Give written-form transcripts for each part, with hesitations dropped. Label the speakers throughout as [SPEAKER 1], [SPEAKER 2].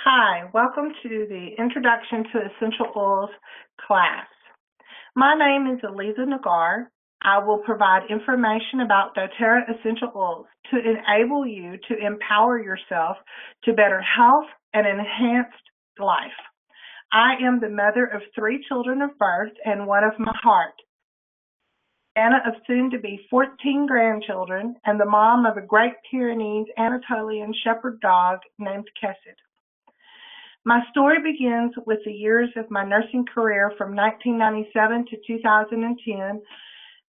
[SPEAKER 1] Hi, welcome to the Introduction to Essential Oils class. My name is Eliza Nagar. I will provide information about doTERRA Essential Oils to enable you to empower yourself to better health and enhanced life. I am the mother of 3 children of birth and one of my heart, Anna of soon-to-be 14 grandchildren, and the mom of a Great Pyrenees Anatolian Shepherd dog named Kessid. My story begins with the years of my nursing career from 1997 to 2010,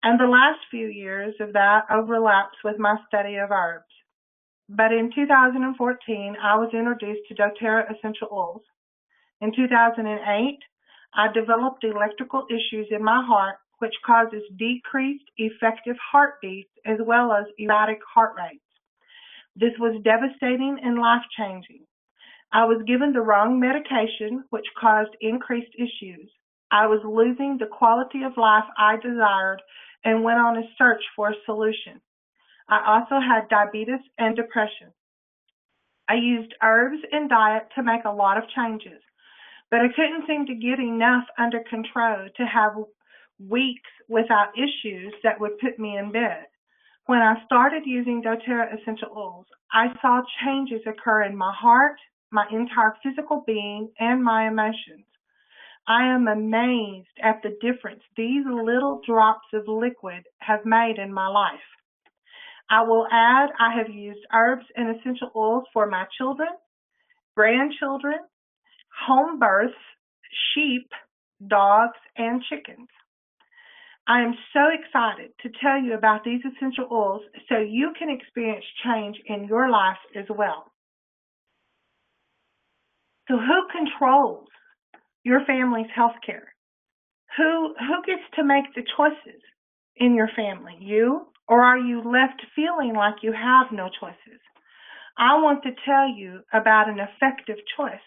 [SPEAKER 1] and the last few years of that overlaps with my study of herbs. But in 2014, I was introduced to doTERRA Essential Oils. In 2008, I developed electrical issues in my heart, which causes decreased effective heartbeats as well as erratic heart rates. This was devastating and life-changing. I was given the wrong medication, which caused increased issues. I was losing the quality of life I desired and went on a search for a solution. I also had diabetes and depression. I used herbs and diet to make a lot of changes, but I couldn't seem to get enough under control to have weeks without issues that would put me in bed. When I started using doTERRA Essential Oils, I saw changes occur in my heart, my entire physical being, and my emotions. I am amazed at the difference these little drops of liquid have made in my life. I will add I have used herbs and essential oils for my children, grandchildren, home births, sheep, dogs, and chickens. I am so excited to tell you about these essential oils so you can experience change in your life as well. So who controls your family's health care? Who gets to make the choices in your family? You? Or are you left feeling like you have no choices? I want to tell you about an effective choice.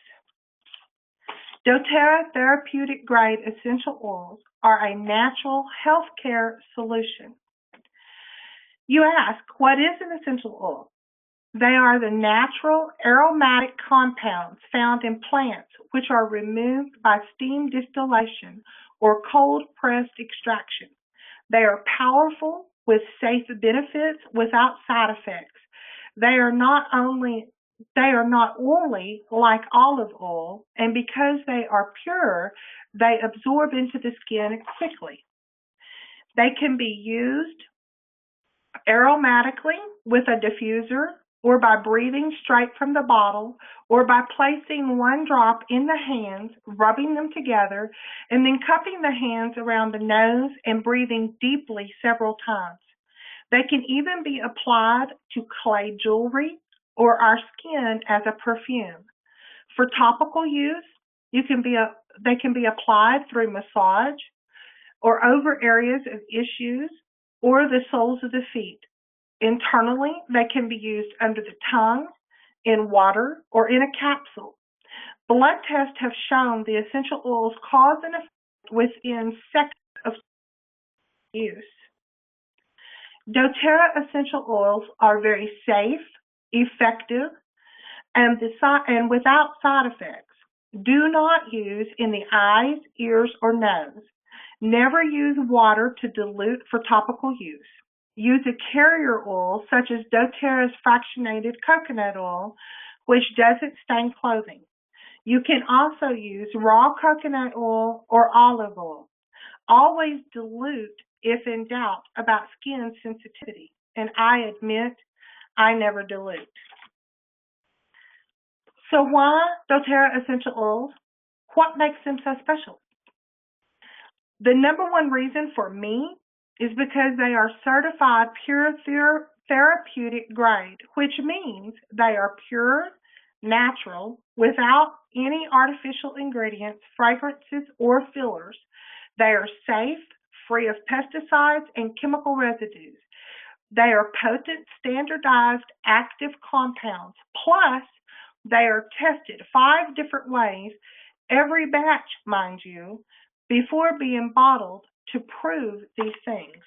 [SPEAKER 1] doTERRA therapeutic grade essential oils are a natural health care solution. You ask, what is an essential oil? They are the natural aromatic compounds found in plants which are removed by steam distillation or cold pressed extraction. They are powerful with safe benefits without side effects. They are not oily like olive oil, and because they are pure, they absorb into the skin quickly. They can be used aromatically with a diffuser, or by breathing straight from the bottle, or by placing 1 drop in the hands, rubbing them together, and then cupping the hands around the nose and breathing deeply several times. They can even be applied to clay jewelry or our skin as a perfume. For topical use, they can be applied through massage or over areas of issues or the soles of the feet. Internally, they can be used under the tongue, in water, or in a capsule. Blood tests have shown the essential oils cause an effect within seconds of use. doTERRA essential oils are very safe, effective, and without side effects. Do not use in the eyes, ears, or nose. Never use water to dilute for topical use. Use a carrier oil such as doTERRA's fractionated coconut oil, which doesn't stain clothing. You can also use raw coconut oil or olive oil. Always dilute if in doubt about skin sensitivity, and I admit I never dilute. So why doTERRA essential oils? What makes them so special? The number one reason for me is because they are certified pure therapeutic grade, which means they are pure, natural, without any artificial ingredients, fragrances, or fillers. They are safe, free of pesticides and chemical residues. They are potent, standardized, active compounds. Plus, they are tested 5 different ways, every batch, mind you, before being bottled to prove these things.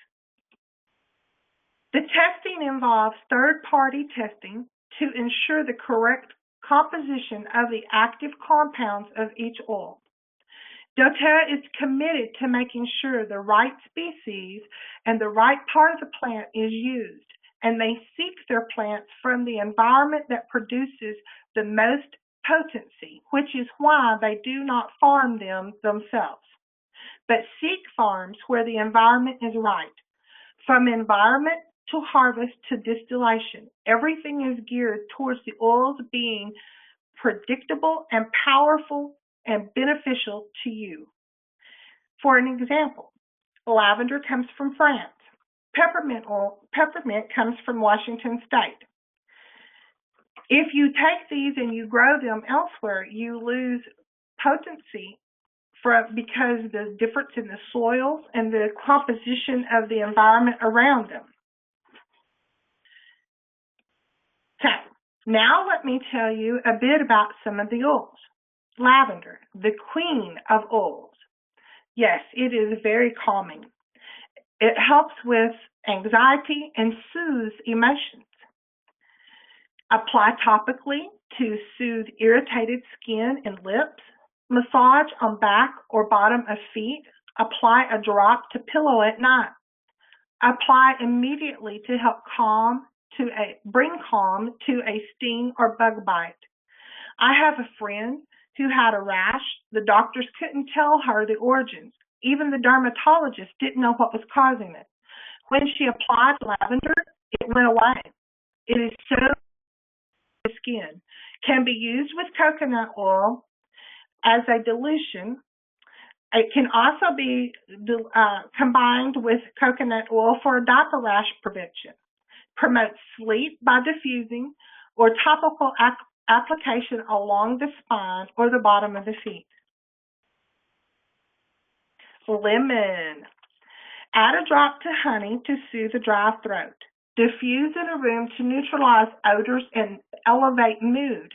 [SPEAKER 1] The testing involves third-party testing to ensure the correct composition of the active compounds of each oil. doTERRA is committed to making sure the right species and the right part of the plant is used, and they seek their plants from the environment that produces the most potency, which is why they do not farm them themselves, but seek farms where the environment is right. From environment to harvest to distillation, everything is geared towards the oils being predictable and powerful and beneficial to you. For an example, lavender comes from France. Peppermint comes from Washington State. If you take these and you grow them elsewhere, you lose potency because the difference in the soils and the composition of the environment around them. So, now let me tell you a bit about some of the oils. Lavender, the queen of oils. Yes, it is very calming. It helps with anxiety and soothes emotions. Apply topically to soothe irritated skin and lips. Massage on back or bottom of feet. Apply a drop to pillow at night. Apply immediately to help bring calm to a sting or bug bite. I have a friend who had a rash. The doctors couldn't tell her the origins. Even the dermatologist didn't know what was causing it. When she applied lavender, it went away. It is so good for the skin. Can be used with coconut oil as a dilution. It can also be combined with coconut oil for diaper rash prevention. Promotes sleep by diffusing or topical application along the spine or the bottom of the feet. Lemon. Add a drop to honey to soothe a dry throat. Diffuse in a room to neutralize odors and elevate mood.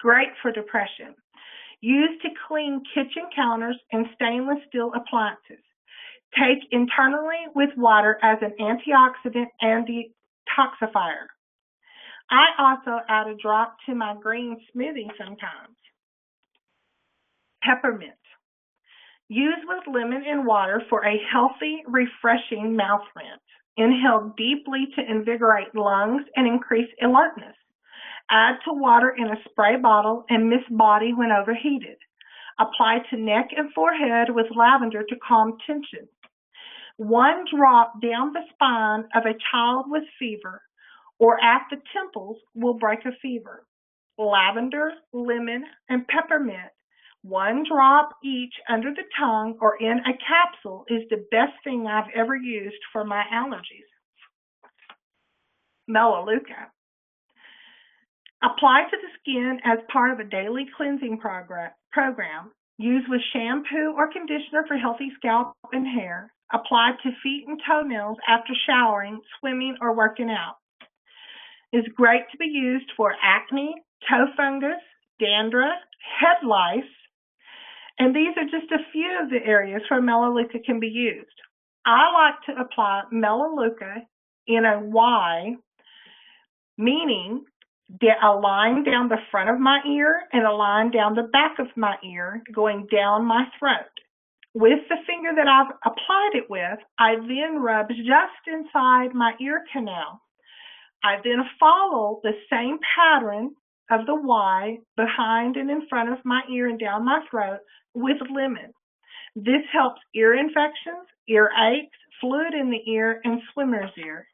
[SPEAKER 1] Great for depression. Used to clean kitchen counters and stainless steel appliances. Take internally with water as an antioxidant and detoxifier. I also add a drop to my green smoothie sometimes. Peppermint. Use with lemon and water for a healthy, refreshing mouth rinse. Inhale deeply to invigorate lungs and increase alertness. Add to water in a spray bottle and mist body when overheated. Apply to neck and forehead with lavender to calm tension. 1 drop down the spine of a child with fever or at the temples will break a fever. Lavender, lemon, and peppermint, 1 drop each under the tongue or in a capsule is the best thing I've ever used for my allergies. Melaleuca. Apply to the skin as part of a daily cleansing program. Use with shampoo or conditioner for healthy scalp and hair. Apply to feet and toenails after showering, swimming, or working out. It's great to be used for acne, toe fungus, dandruff, head lice, and these are just a few of the areas where Melaleuca can be used. I like to apply Melaleuca in a Y, meaning a line down the front of my ear and a line down the back of my ear going down my throat. With the finger that I've applied it with, I then rub just inside my ear canal. I then follow the same pattern of the Y behind and in front of my ear and down my throat with lemon. This helps ear infections, ear aches, fluid in the ear, and swimmer's ear.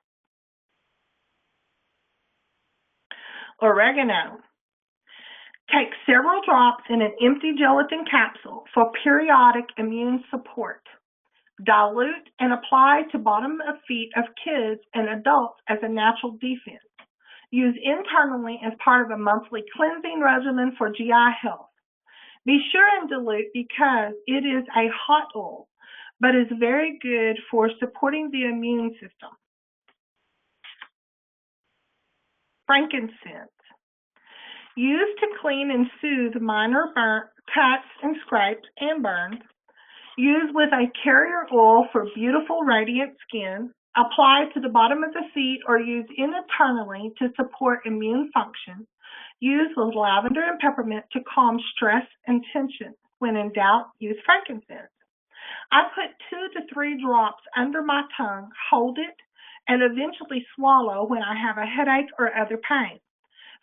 [SPEAKER 1] Oregano. Take several drops in an empty gelatin capsule for periodic immune support. Dilute and apply to bottom of feet of kids and adults as a natural defense. Use internally as part of a monthly cleansing regimen for GI health. Be sure and dilute because it is a hot oil, but is very good for supporting the immune system. Frankincense. Used to clean and soothe minor cuts and scrapes and burns. Use with a carrier oil for beautiful, radiant skin. Apply to the bottom of the feet or use internally to support immune function. Used with lavender and peppermint to calm stress and tension. When in doubt, use frankincense. I put 2 to 3 drops under my tongue, hold it, and eventually swallow when I have a headache or other pain.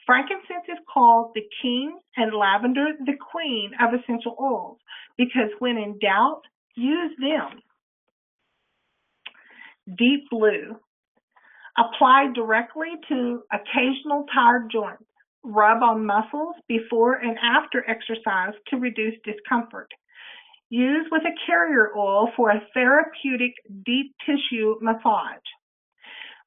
[SPEAKER 1] Frankincense is called the king and lavender the queen of essential oils because when in doubt, use them. Deep Blue. Apply directly to occasional tired joints. Rub on muscles before and after exercise to reduce discomfort. Use with a carrier oil for a therapeutic deep tissue massage.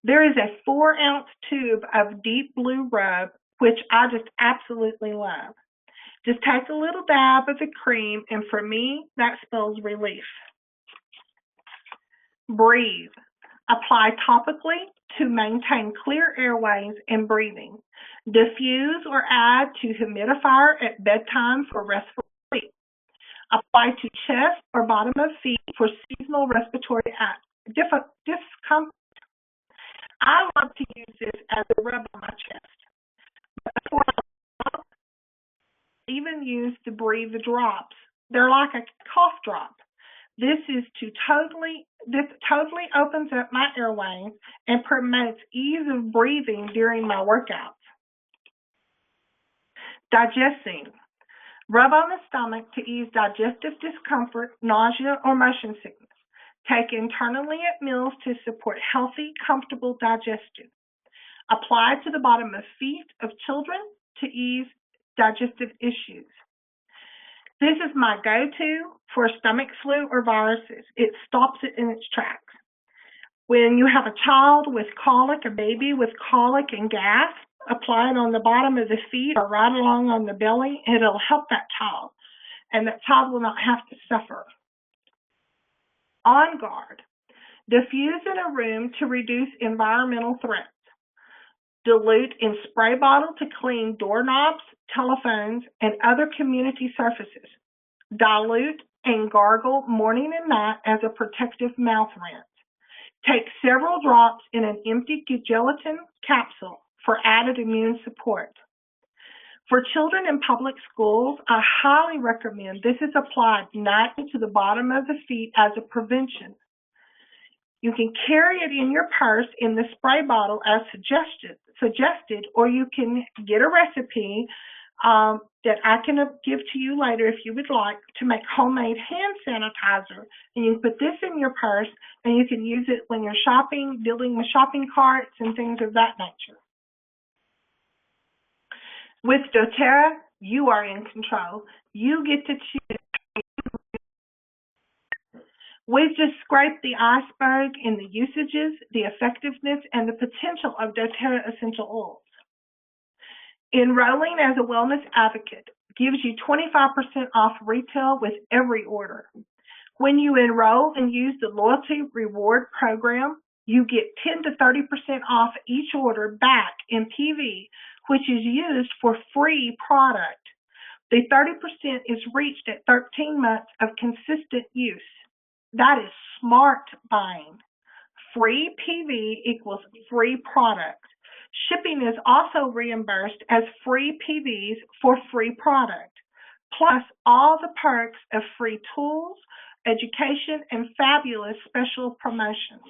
[SPEAKER 1] There is a 4-ounce tube of Deep Blue rub, which I just absolutely love. Just take a little dab of the cream, and for me, that spells relief. Breathe. Apply topically to maintain clear airways and breathing. Diffuse or add to humidifier at bedtime for restful sleep. Apply to chest or bottom of feet for seasonal respiratory discomfort. I love to use this as a rub on my chest. Before I even use the Breathe drops. They're like a cough drop. This totally opens up my airways and promotes ease of breathing during my workouts. Digesting. Rub on the stomach to ease digestive discomfort, nausea, or motion sickness. Take internally at meals to support healthy, comfortable digestion. Apply to the bottom of feet of children to ease digestive issues. This is my go-to for stomach flu or viruses. It stops it in its tracks. When you have a child with colic, a baby with colic and gas, apply it on the bottom of the feet or right along on the belly. It'll help that child, and that child will not have to suffer. On Guard. Diffuse in a room to reduce environmental threats. Dilute in spray bottle to clean doorknobs, telephones, and other community surfaces. Dilute and gargle morning and night as a protective mouth rinse. Take several drops in an empty gelatin capsule for added immune support. For children in public schools, I highly recommend this is applied nightly to the bottom of the feet as a prevention. You can carry it in your purse in the spray bottle as suggested, or you can get a recipe that I can give to you later if you would like to make homemade hand sanitizer. And you can put this in your purse, and you can use it when you're shopping, dealing with shopping carts and things of that nature. With doTERRA, you are in control. You get to choose. We've just scraped the iceberg in the usages, the effectiveness, and the potential of doTERRA essential oils. Enrolling as a wellness advocate gives you 25% off retail with every order. When you enroll and use the loyalty reward program, you get 10 to 30% off each order back in PV, which is used for free product. The 30% is reached at 13 months of consistent use. That is smart buying. Free PV equals free product. Shipping is also reimbursed as free PVs for free product, plus all the perks of free tools, education, and fabulous special promotions.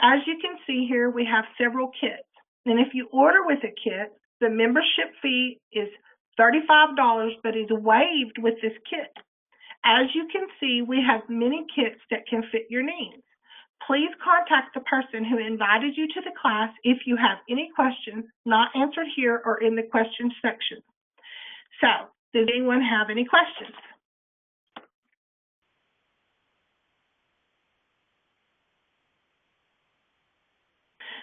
[SPEAKER 1] As you can see here, we have several kits. And if you order with a kit, the membership fee is $35, but is waived with this kit. As you can see, we have many kits that can fit your needs. Please contact the person who invited you to the class if you have any questions not answered here or in the questions section. So, does anyone have any questions?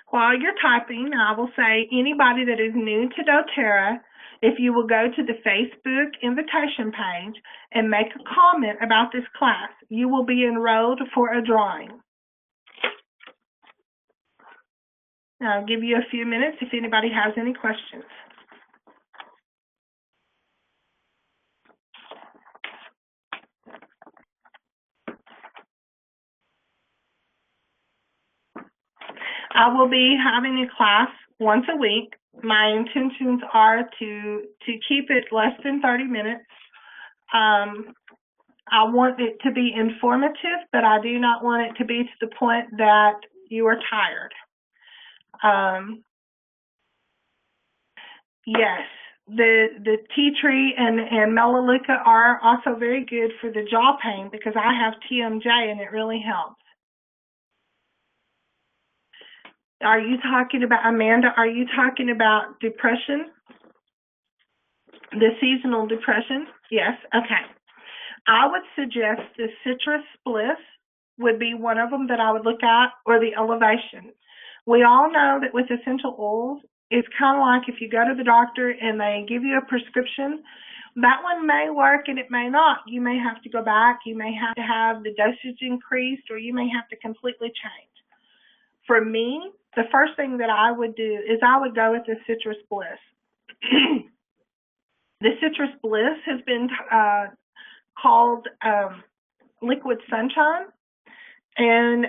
[SPEAKER 1] While you're typing, I will say anybody that is new to doTERRA, if you will go to the Facebook invitation page and make a comment about this class, you will be enrolled for a drawing. I'll give you a few minutes if anybody has any questions. I will be having a class once a week. My intentions are to keep it less than 30 minutes. I want it to be informative, but I do not want it to be to the point that you are tired. Yes, the tea tree and melaleuca are also very good for the jaw pain because I have TMJ and it really helps. Are you talking about, Amanda, are you talking about depression? The seasonal depression? Yes, okay. I would suggest the citrus bliss would be one of them that I would look at, or the elevation. We all know that with essential oils, it's kind of like if you go to the doctor and they give you a prescription, that one may work and it may not. You may have to go back, you may have to have the dosage increased, or you may have to completely change. For me, the first thing that I would do is I would go with the citrus bliss. The citrus bliss has been called liquid sunshine, and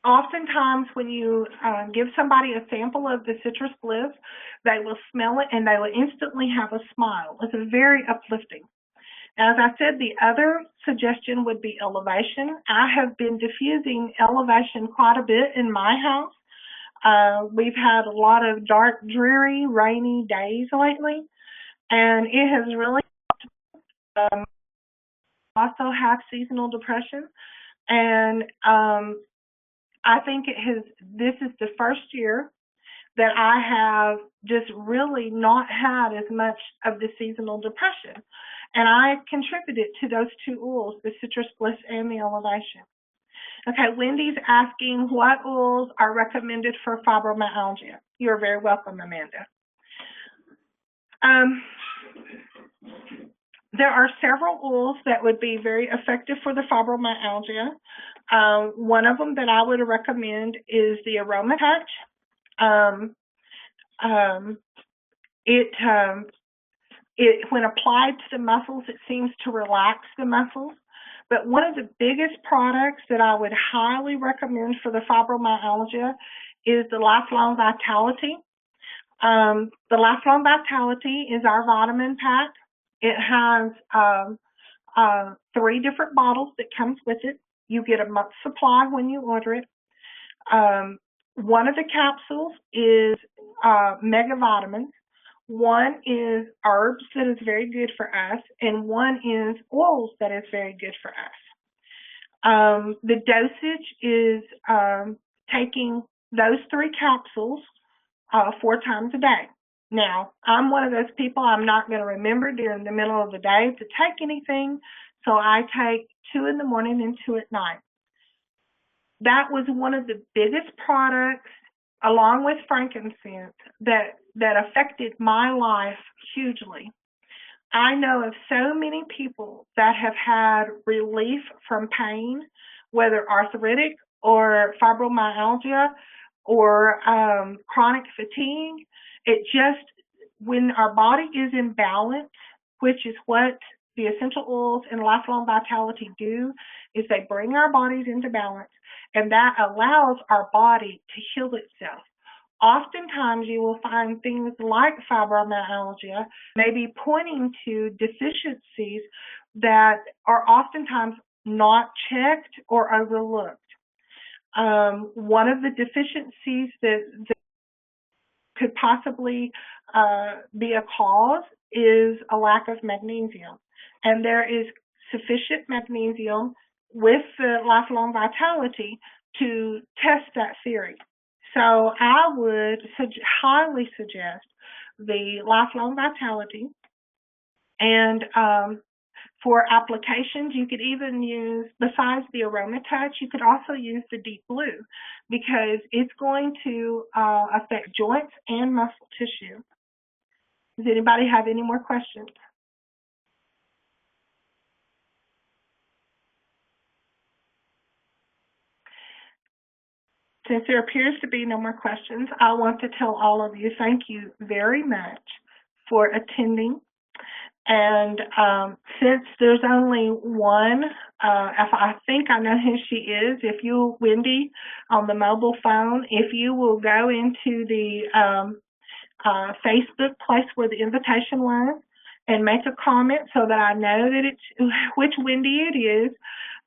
[SPEAKER 1] oftentimes when you give somebody a sample of the citrus bliss, they will smell it and they will instantly have a smile. It's very uplifting. As I said, the other suggestion would be elevation. I have been diffusing elevation quite a bit in my house. We've had a lot of dark, dreary, rainy days lately, and it has really also have seasonal depression. And I think this is the first year that I have just really not had as much of the seasonal depression. And I contributed to those two oils, the citrus bliss and the elevation. Okay, Wendy's asking what oils are recommended for fibromyalgia. You're very welcome, Amanda. There are several oils that would be very effective for the fibromyalgia. One of them that I would recommend is the Aroma Touch. When applied to the muscles, it seems to relax the muscles. But one of the biggest products that I would highly recommend for the fibromyalgia is the Lifelong Vitality. The Lifelong Vitality is our vitamin pack. It has 3 different bottles that comes with it. You get a month's supply when you order it. One of the capsules is mega vitamins. One is herbs that is very good for us, and one is oils that is very good for us. The dosage is taking those 3 capsules 4 times a day. Now, I'm one of those people, I'm not going to remember during the middle of the day to take anything, so I take 2 in the morning and 2 at night. That was one of the biggest products, along with frankincense, that affected my life hugely. I know of so many people that have had relief from pain, whether arthritic or fibromyalgia or chronic fatigue. It just, when our body is in balance, which is what the essential oils and Lifelong Vitality do, is they bring our bodies into balance, and that allows our body to heal itself. Oftentimes you will find things like fibromyalgia maybe pointing to deficiencies that are oftentimes not checked or overlooked. One of the deficiencies that could possibly be a cause is a lack of magnesium. And there is sufficient magnesium with the Lifelong Vitality to test that theory. So I would highly suggest the Lifelong Vitality. And for applications, you could even use, besides the Aroma Touch, you could also use the Deep Blue because it's going to affect joints and muscle tissue. Does anybody have any more questions? Since there appears to be no more questions, I want to tell all of you thank you very much for attending. And since there's only one, if I think I know who she is, if you, Wendy, on the mobile phone, if you will go into the Facebook place where the invitation was and make a comment so that I know that it's which Wendy it is.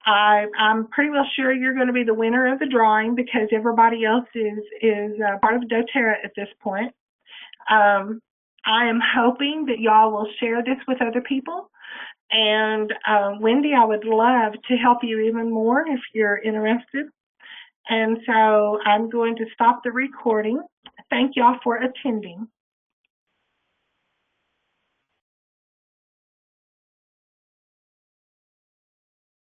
[SPEAKER 1] I'm pretty well sure you're going to be the winner of the drawing because everybody else is part of doTERRA at this point. I am hoping that y'all will share this with other people. And Wendy, I would love to help you even more if you're interested. And so I'm going to stop the recording. Thank y'all for attending.